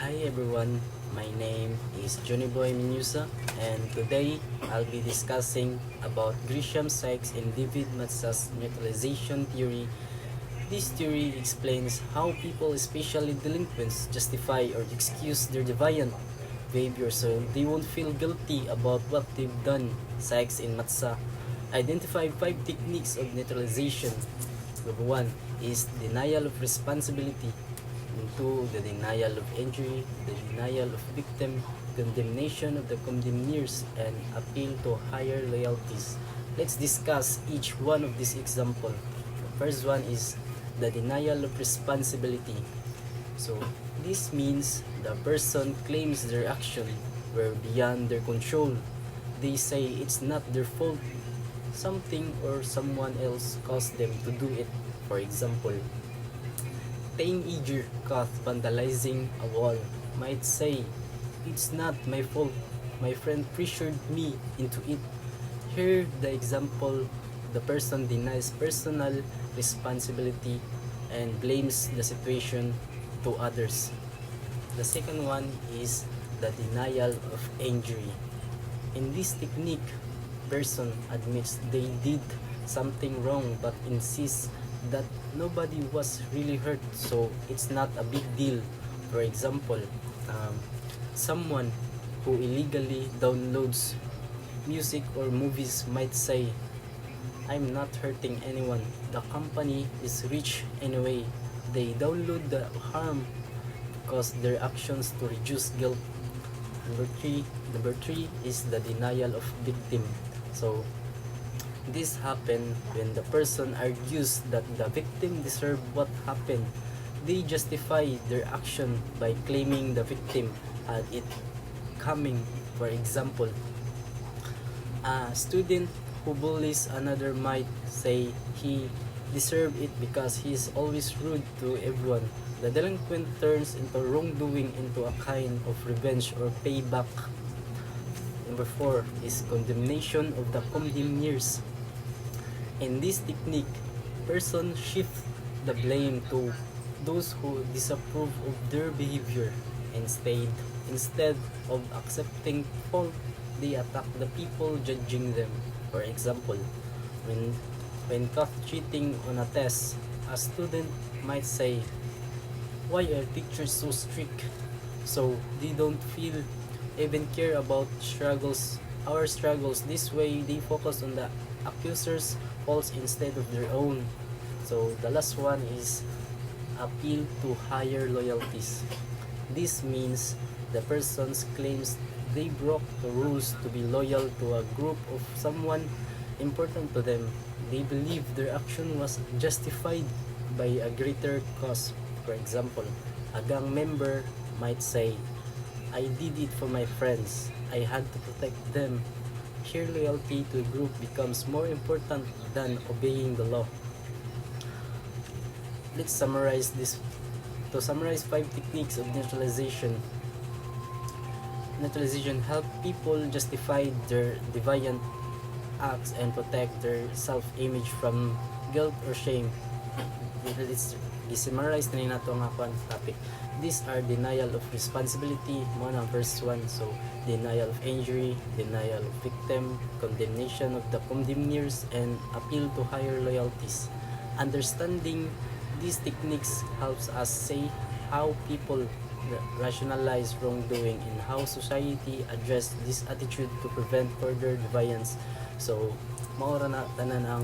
Hi everyone, my name is Johnny Boy Minusa, and today I'll be discussing about Grisham Sykes and David Matzah's neutralization theory. This theory explains how people, especially delinquents, justify or excuse their deviant behavior so they won't feel guilty about what they've done. Sykes and Matzah identify 5 techniques of neutralization. Number 1 is denial of responsibility. Into the denial of injury, the denial of victim, condemnation of the condemners, and appeal to higher loyalties. Let's discuss each one of these examples. The first one is the denial of responsibility. So this means the person claims their action were beyond their control. They say it's not their fault. Something or someone else caused them to do it. For example, teenager caught vandalizing a wall might say, "It's not my fault. My friend pressured me into it." Here, the example, the person denies personal responsibility and blames the situation to others. The second one is the denial of injury. In this technique, person admits they did something wrong but insists that nobody was really hurt, so it's not a big deal. For example, someone who illegally downloads music or movies might say, "I'm not hurting anyone. The company is rich anyway. They download the harm because their actions to reduce guilt." Number three is the denial of victim. So this happened when the person argues that the victim deserved what happened. They justify their action by claiming the victim had it coming. For example, a student who bullies another might say he deserved it because he is always rude to everyone. The delinquent turns into wrongdoing into a kind of revenge or payback. Number 4 is condemnation of the condemners. In this technique, person shift the blame to those who disapprove of their behavior. Instead of accepting fault, they attack the people judging them. For example, when caught cheating on a test, a student might say, "Why are teachers so strict?" So they don't feel even care about our struggles. This way, they focus on the accuser's faults instead of their own. So the last one is appeal to higher loyalties. This means the person claims they broke the rules to be loyal to a group of someone important to them. They believe their action was justified by a greater cause. For example, a gang member might say, "I did it for my friends. I had to protect them." Here, loyalty to a group becomes more important than obeying the law. Let's summarize this. To summarize 5 techniques of neutralization. Neutralization help people justify their deviant acts and protect their self-image from guilt or shame. Let's summarize na nato ang topic. These are denial of responsibility, mo na first one. So denial of injury, denial of victim, condemnation of the condemners, and appeal to higher loyalties. Understanding these techniques helps us see how people rationalize wrongdoing and how society address this attitude to prevent further deviance. So mao ra na tanan ang